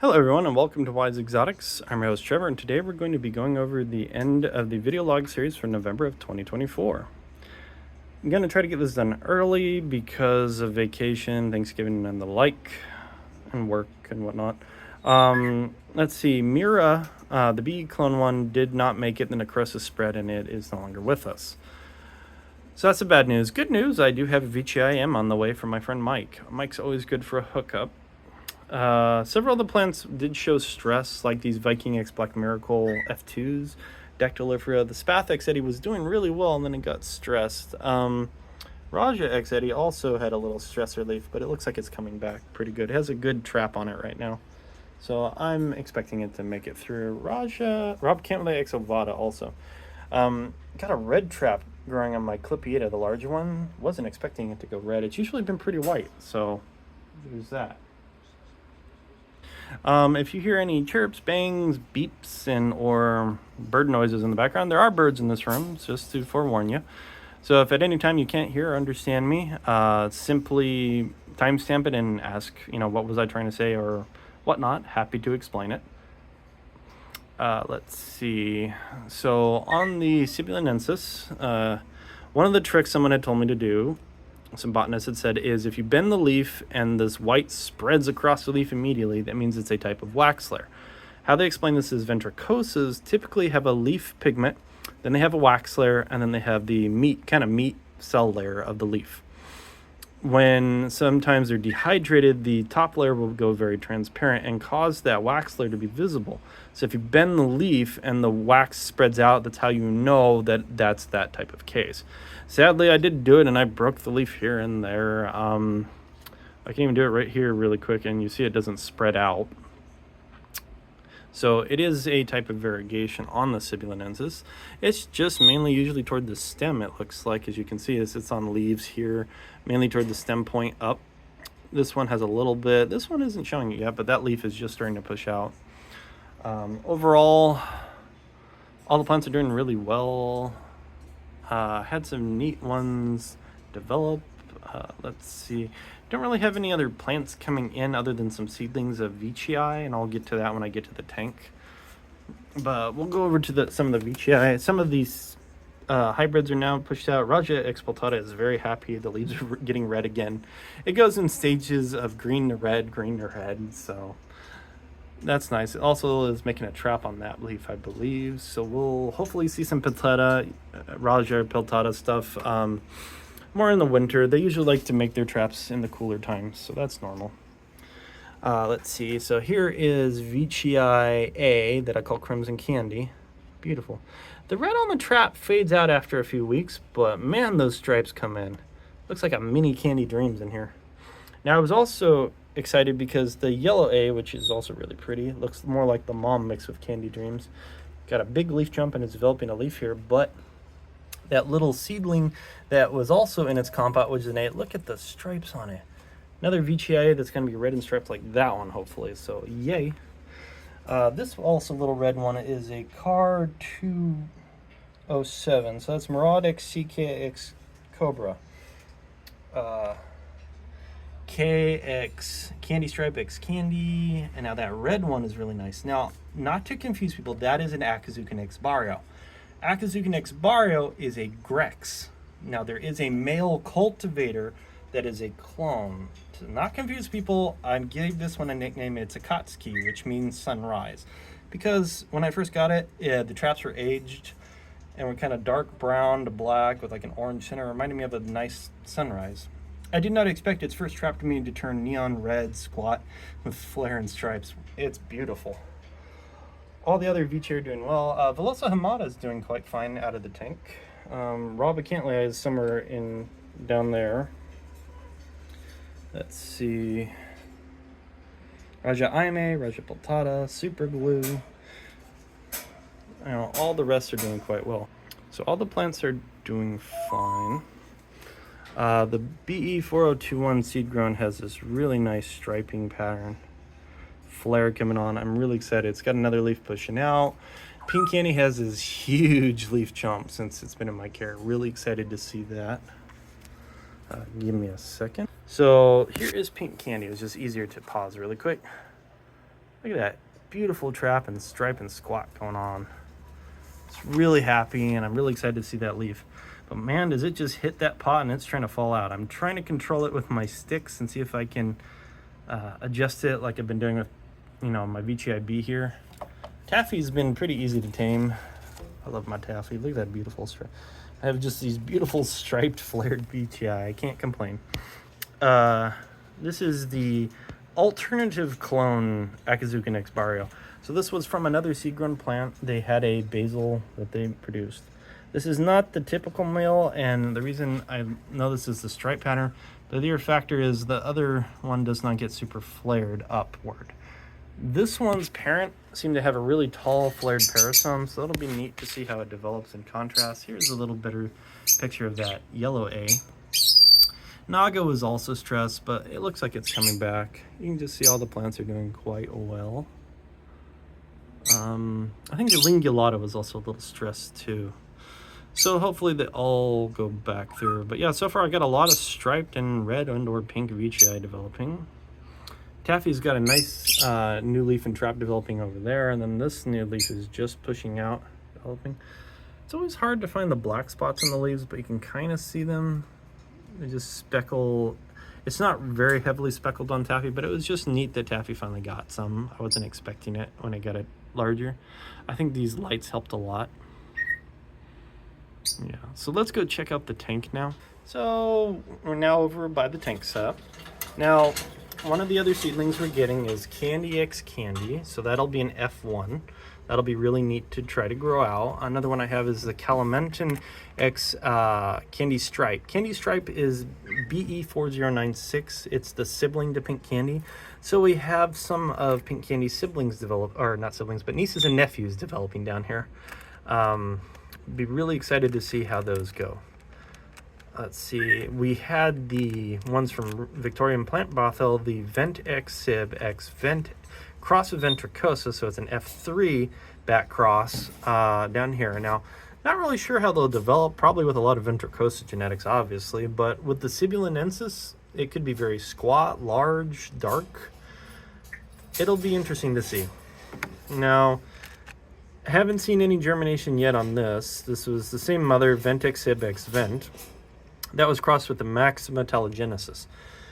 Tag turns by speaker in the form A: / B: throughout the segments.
A: Hello everyone and welcome to Wise Exotics. I'm your host Trevor, and today we're going to be going over the end of the video log series for November of 2024. I'm going to try to get this done early because of vacation, Thanksgiving and the like, and work and whatnot. Let's see, Mira, the bee clone one, did not make it. The necrosis spread and it is no longer with us. So that's the bad news. Good news, I do have a VGIM on the way from my friend Mike. Mike's always good for a hookup. Several of the plants did show stress, like these Viking X Black Miracle F2s, Dactylifera. The Spath X Eddie was doing really well, and then it got stressed. Raja X Eddie also had a little stress relief, but it looks like it's coming back pretty good. It has a good trap on it right now, so I'm expecting it to make it through. Rob Campbell X Ovada also. Got a red trap growing on my Clipieta, the larger one. Wasn't expecting it to go red. It's usually been pretty white, so there's that. If you hear any chirps, bangs, beeps, or bird noises in the background, there are birds in this room, just to forewarn you. So if at any time you can't hear or understand me, simply timestamp it and ask, what was I trying to say or whatnot. Happy to explain it. Let's see. So on the Sibulinensis, one of the tricks someone had told me to do, some botanists had said, is if you bend the leaf and this white spreads across the leaf immediately, that means it's a type of wax layer. How they explain this is ventricosas typically have a leaf pigment, then they have a wax layer, and then they have the meat cell layer of the leaf. When sometimes they're dehydrated, the top layer will go very transparent and cause that wax layer to be visible. So if you bend the leaf and the wax spreads out, that's how you know that that's that type of case. Sadly, I did do it and I broke the leaf here and there. I can even do it right here really quick, and you see it doesn't spread out. So it is a type of variegation on the Sibulinensis. It's just mainly usually toward the stem, it looks like. As you can see, it's on leaves here, mainly toward the stem point up. This one has a little bit. This one isn't showing it yet, but that leaf is just starting to push out. Overall, all the plants are doing really well. Had some neat ones develop. Let's see. Don't really have any other plants coming in other than some seedlings of Veitchii, and I'll get to that when I get to the tank. But we'll go over to some of the Veitchii. Some of these hybrids are now pushed out. Raja Expultata is very happy. The leaves are getting red again. It goes in stages of green to red, so that's nice. It also is making a trap on that leaf, I believe. So we'll hopefully see some Raja Peltata stuff. More in the winter. They usually like to make their traps in the cooler times, so that's normal. Let's see. So here is Veitchii A that I call Crimson Candy. Beautiful. The red on the trap fades out after a few weeks, but man, those stripes come in. Looks like a mini Candy Dreams in here. Now, I was also excited because the yellow A, which is also really pretty, looks more like the mom mixed with Candy Dreams. Got a big leaf jump and is developing a leaf here, but that little seedling that was also in its compote, which is an A, look at the stripes on it. Another Veitchii that's going to be red and striped like that one, hopefully, so yay. This also little red one is a Car 207, so that's Murad X CKX Cobra. KX Candy Stripe X Candy, and now that red one is really nice. Now, not to confuse people, that is an Akazukin X Barrio. Akazukin X Barrio is a Grex. Now, there is a male cultivator that is a clone. To not confuse people, I gave this one a nickname. It's a Akatsuki, which means sunrise. Because when I first got it, the traps were aged and were kind of dark brown to black with like an orange center. It reminded me of a nice sunrise. I did not expect its first trap to me to turn neon red squat with flare and stripes. It's beautiful. All the other Veitchii are doing well. Velosa Hamada is doing quite fine out of the tank. Rob Cantley is somewhere down there. Let's see. Raja Aime, Raja Peltata, Super Glue. All the rest are doing quite well. So all the plants are doing fine. The BE4021 seed grown has this really nice striping pattern. Flare coming on. I'm really excited. It's got another leaf pushing out. Pink Candy has this huge leaf jump since it's been in my care. Really excited to see that. Give me a second. So here is Pink Candy. It was just easier to pause really quick. Look at that beautiful trap and stripe and squat going on. It's really happy, and I'm really excited to see that leaf. But man, does it just hit that pot and it's trying to fall out. I'm trying to control it with my sticks and see if I can adjust it like I've been doing with, my VCIB here. Taffy's been pretty easy to tame. I love my taffy. Look at that beautiful stripe. I have just these beautiful striped flared VCI. I can't complain. This is the alternative clone Akazukin X Barrio. So this was from another seed-grown plant. They had a basil that they produced. This is not the typical male, and the reason I know this is the stripe pattern, the other factor is the other one does not get super flared upward. This one's parent seemed to have a really tall flared parasome, so it'll be neat to see how it develops in contrast. Here's a little better picture of that yellow A. Naga was also stressed, but it looks like it's coming back. You can just see all the plants are doing quite well. I think the Lingulata was also a little stressed too. So hopefully they all go back through. But yeah, so far I got a lot of striped and red and or pink VCI developing. Taffy's got a nice new leaf and trap developing over there, and then this new leaf is just pushing out, developing. It's always hard to find the black spots in the leaves, but you can kind of see them. They just speckle. It's not very heavily speckled on Taffy, but it was just neat that Taffy finally got some. I wasn't expecting it when I got it larger. I think these lights helped a lot. Yeah, so let's go check out the tank now. So we're now over by the tank set. Now, one of the other seedlings we're getting is Candy X Candy, so that'll be an F1. That'll be really neat to try to grow out. Another one I have is the Calimentin X Candy Stripe. Candy Stripe is BE4096. It's the sibling to Pink Candy. So we have some of Pink Candy's siblings develop, or not siblings, but nieces and nephews developing down here. Be really excited to see how those go. Let's see, we had the ones from Victorian Plant Bothell, the Vent X Sib X Vent cross with Ventricosa, so it's an F3 back cross down here. Now, not really sure how they'll develop, probably with a lot of Ventricosa genetics, obviously, but with the Sibulinensis, it could be very squat, large, dark. It'll be interesting to see. Now, haven't seen any germination yet on this. This was the same mother, Vent X Sib X Vent. That was crossed with the Maxima Telegenesis.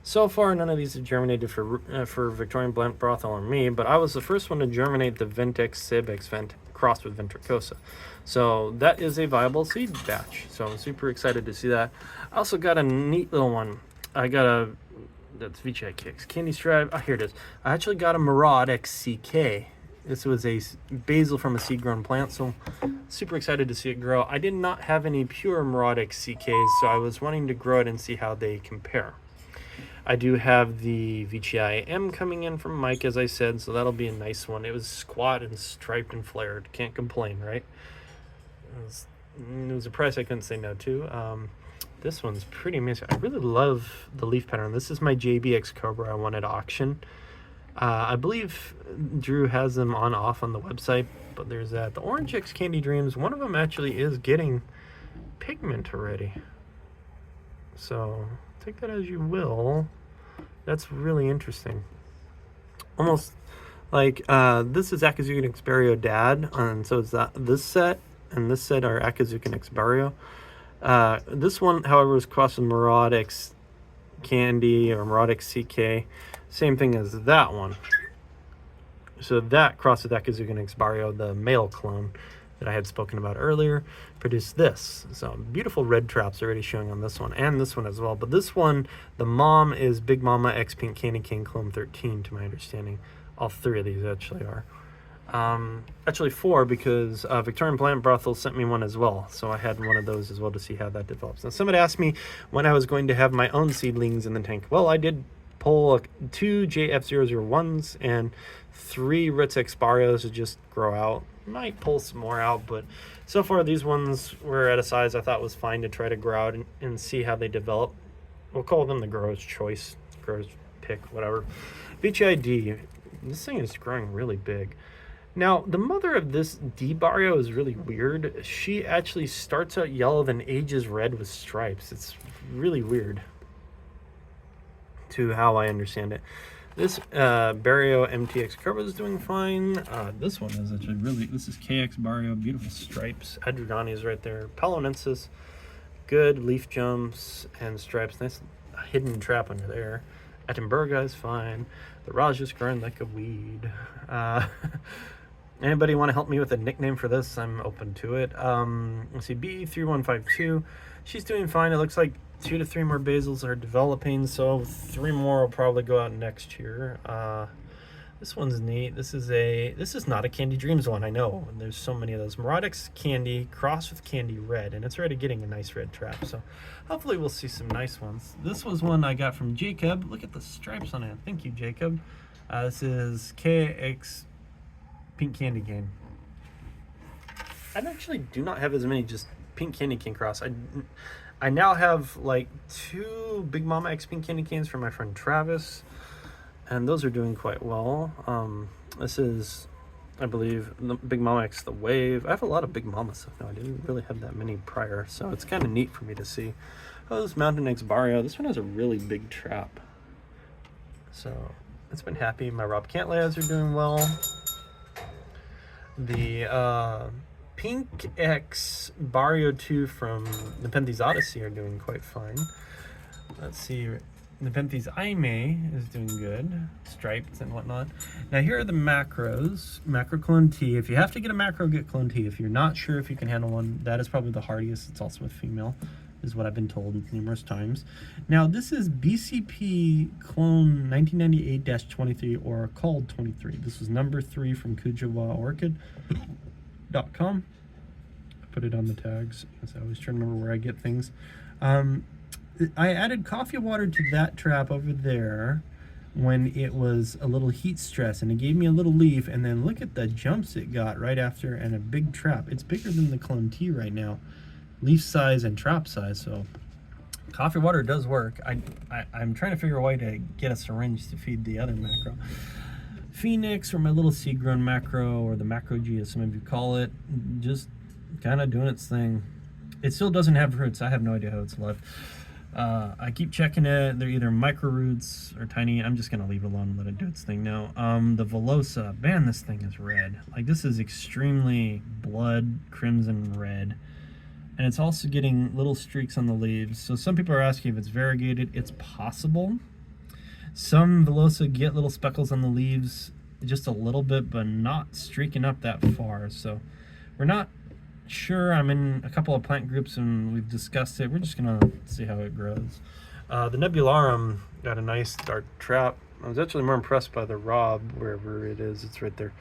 A: So far, none of these have germinated for Victorian Plant Brothel or me, but I was the first one to germinate the Vent X Sib X Vent crossed with Ventricosa. So that is a viable seed batch. So I'm super excited to see that. I also got a neat little one. That's VCI Kicks. Candy Stripe. Oh, here it is. I actually got a Maraud XCK. This was a basil from a seed-grown plant, so super excited to see it grow. I did not have any pure Maraud XCKs, so I was wanting to grow it and see how they compare. I do have the VCI M coming in from Mike, as I said, so that'll be a nice one. It was squat and striped and flared. Can't complain, right? It was a price I couldn't say no to. This one's pretty amazing. I really love the leaf pattern. This is my JBX Cobra I won at auction. I believe Drew has them off on the website, but there's that. The Orange X Candy Dreams, one of them actually is getting pigment already. So take that as you will. That's really interesting. Almost like this is Akazukin X Barrio Dad, and so it's this set and this set are Akazukin X Barrio. This one, however, is crossed with Maraud X Candy or Maraud X CK. Same thing as that one. So that crossed with Akazukin X Barrio, the male clone that I had spoken about earlier, produced this. So beautiful red traps already showing on this one and this one as well. But this one, the mom is Big Mama X Pink Candy King Clone 13, to my understanding. All three of these actually are. Actually four, because Victorian Plant Brothel sent me one as well. So I had one of those as well to see how that develops. Now somebody asked me when I was going to have my own seedlings in the tank. Well, I did pull 2 JF001s and 3 Ritz X Barrios to just grow out. Might pull some more out, but so far these ones were at a size I thought was fine to try to grow out and see how they develop. We'll call them the grower's choice, grower's pick, whatever. VCID, this thing is growing really big. Now, the mother of this D Barrio is really weird. She actually starts out yellow, then ages red with stripes. It's really weird to how I understand it. This Barrio MTX Curva is doing fine. This one is actually this is KX Barrio, beautiful stripes. Adrigani is right there. Palonensis, good leaf jumps and stripes. Nice hidden trap under there. Attenberga is fine. The Raj is growing like a weed. Anybody want to help me with a nickname for this? I'm open to it. Let's see, B3152. She's doing fine. It looks like 2 to 3 more basils are developing, so 3 more will probably go out next year. This one's neat. This is not a Candy Dreams one, I know. And there's so many of those. Morotic's Candy crossed with Candy Red, and it's already getting a nice red trap, so hopefully we'll see some nice ones. This was one I got from Jacob. Look at the stripes on it. Thank you, Jacob. This is KX Pink Candy Cane. I actually do not have as many just Pink Candy Cane cross. I now have like 2 Big Mama X Pink Candy Canes from my friend Travis, and those are doing quite well. This is, I believe, the Big Mama X The Wave. I have a lot of Big Mama stuff now. I didn't really have that many prior, so it's kind of neat for me to see. Oh, this Mountain X Barrio. This one has a really big trap, so it's been happy. My Rob Cantlayas are doing well. The Pink X Barrio 2 from Nepenthes Odyssey are doing quite fine. Let's see, Nepenthes Aime is doing good, striped and whatnot. Now here are the macros. Macro Clone T. If you have to get a macro, get Clone T. If you're not sure if you can handle one, that is probably the hardiest. It's also a female, is what I've been told numerous times. Now this is BCP Clone 1998-23 or called 23. This was number 3 from kujawaorchid.com. I put it on the tags, as I always try to remember where I get things. I added coffee water to that trap over there when it was a little heat stress, and it gave me a little leaf, and then look at the jumps it got right after, and a big trap. It's bigger than the Clone T right now, leaf size and trap size, so coffee water does work. I'm trying to figure a way to get a syringe to feed the other macro. Phoenix, or my little seed-grown macro, or the macro G as some of you call it, just kind of doing its thing. It still doesn't have roots. I have no idea how it's alive. I keep checking it. They're either micro roots or tiny. I'm just gonna leave it alone and let it do its thing now. The Velosa, man, this thing is red. Like, this is extremely blood crimson red, and it's also getting little streaks on the leaves. So some people are asking if it's variegated. It's possible. Some Velosa get little speckles on the leaves, just a little bit, but not streaking up that far. So we're not sure. I'm in a couple of plant groups and we've discussed it. We're just gonna see how it grows. The Nebularum got a nice dark trap. I was actually more impressed by the Rob, wherever it is. It's right there.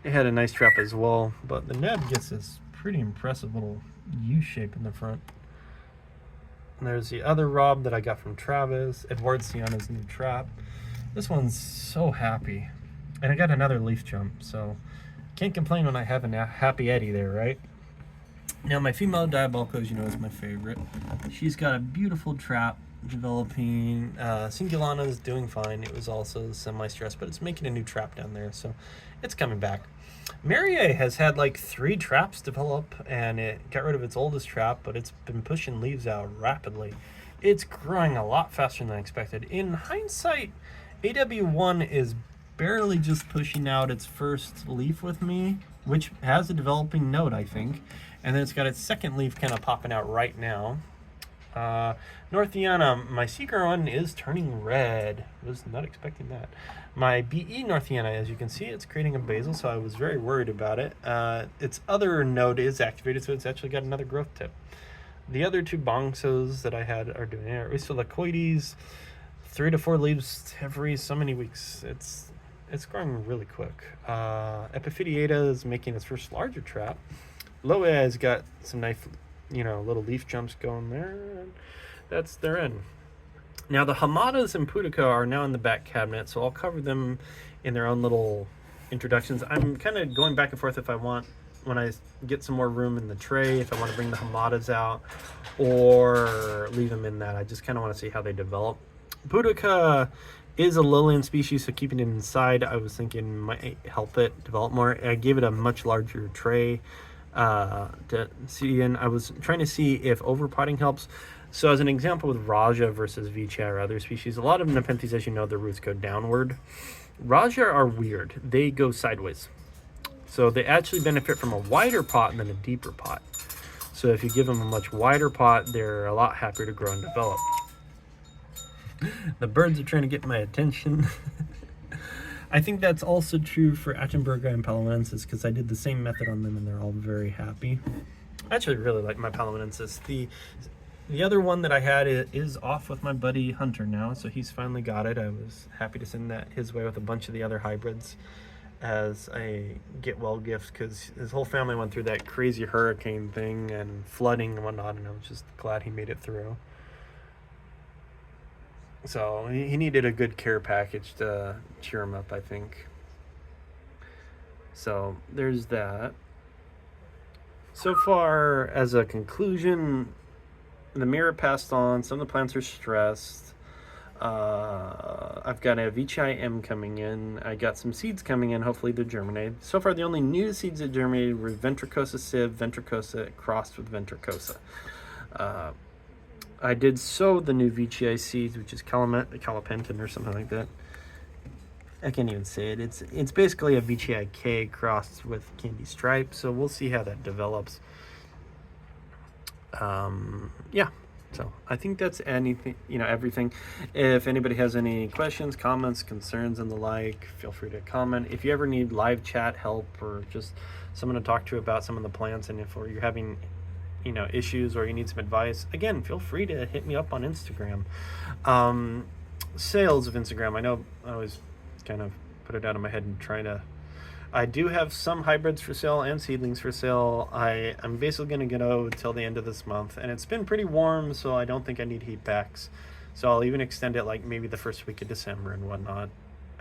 A: It had a nice trap as well, but the Neb gets this pretty impressive little U shape in the front. And there's the other Rob that I got from Travis, Edward Sienna's new trap. This one's so happy, and I got another leaf jump, so can't complain when I have a happy Eddie there, right? Now my female Diabolico, as you know, is my favorite. She's got a beautiful trap developing. Singulana is doing fine. It was also semi-stressed, but it's making a new trap down there, so it's coming back. Mira has had like 3 traps develop, and it got rid of its oldest trap, but it's been pushing leaves out rapidly. It's growing a lot faster than I expected. In hindsight, AW1 is barely just pushing out its first leaf with me, which has a developing node, I think. And then it's got its second leaf kind of popping out right now. Northiana, my Seeker one is turning red. Was not expecting that. My BE Northiana, as you can see, it's creating a basil, so I was very worried about it. Its other node is activated, so it's actually got another growth tip. The other 2 bongsos that I had are doing it. Oistolacoides, 3 to 4 leaves every so many weeks. It's growing really quick. Epiphytiata is making its first larger trap. Loa has got some nice, little leaf jumps going there. And that's their end. Now the Hamadas and Pudica are now in the back cabinet, so I'll cover them in their own little introductions. I'm kind of going back and forth if I want, when I get some more room in the tray, if I want to bring the Hamadas out or leave them in that. I just kind of want to see how they develop. Pudica is a lowland species, so keeping it inside, I was thinking, might help it develop more. I gave it a much larger tray to see, and I was trying to see if overpotting helps. So as an example with Raja versus Vichai or other species, a lot of Nepenthes, as you know, their roots go downward. Raja are weird. They go sideways. So they actually benefit from a wider pot than a deeper pot. So if you give them a much wider pot, they're a lot happier to grow and develop. The birds are trying to get my attention. I think that's also true for Achenberga and Paloensis, because I did the same method on them and they're all very happy. I actually really like my Paloensis. The other one that I had is off with my buddy Hunter now, so he's finally got it. I was happy to send that his way with a bunch of the other hybrids as a get well gift, because his whole family went through that crazy hurricane thing and flooding and whatnot, and I was just glad he made it through. So he needed a good care package to cheer him up, I think. So there's that. So far, as a conclusion, the Mira passed on. Some of the plants are stressed. I've got a Vichai M coming in. I got some seeds coming in. Hopefully they're germinated. So far, the only new seeds that germinated were Ventricosa Civ, Ventricosa crossed with Ventricosa. I did sow the new Vichai seeds, which is Calopentin or something like that. I can't even say it. It's basically a Vichai K crossed with Candy Stripe, so we'll see how that develops. Yeah, so I think that's everything. If anybody has any questions, comments, concerns, and the like, feel free to comment. If you ever need live chat help or just someone to talk to about some of the plants, and if you're having issues or you need some advice, again, feel free to hit me up on Instagram. Sales of Instagram, I know I always kind of put it out of my head and try to. I do have some hybrids for sale and seedlings for sale. I'm basically going to go till the end of this month, and it's been pretty warm, so I don't think I need heat packs. So I'll even extend it like maybe the first week of December and whatnot.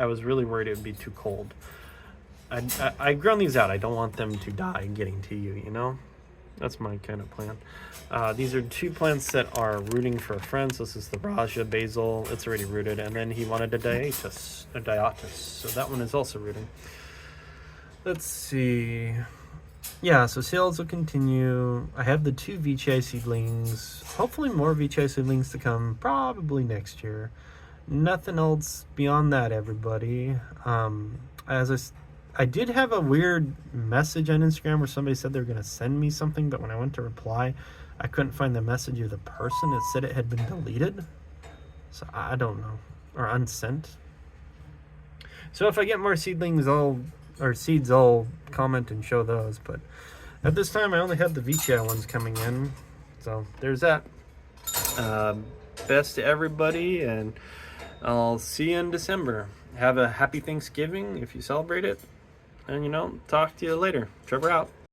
A: I was really worried it would be too cold. I've grown these out. I don't want them to die getting to you, That's my kind of plan. These are two plants that are rooting for a friend. So this is the Raja basil. It's already rooted. And then he wanted a Diotis. So that one is also rooting. Let's see. Yeah, so sales will continue. I have the two Vichai seedlings. Hopefully more Vichai seedlings to come. Probably next year. Nothing else beyond that, everybody. I did have a weird message on Instagram where somebody said they were going to send me something, but when I went to reply, I couldn't find the message of the person. It said it had been deleted. So I don't know. Or unsent. So if I get more seedlings, seeds, I'll comment and show those. But at this time, I only have the Vichai ones coming in. So there's that. Best to everybody, and I'll see you in December. Have a happy Thanksgiving if you celebrate it. And, talk to you later. Trevor out.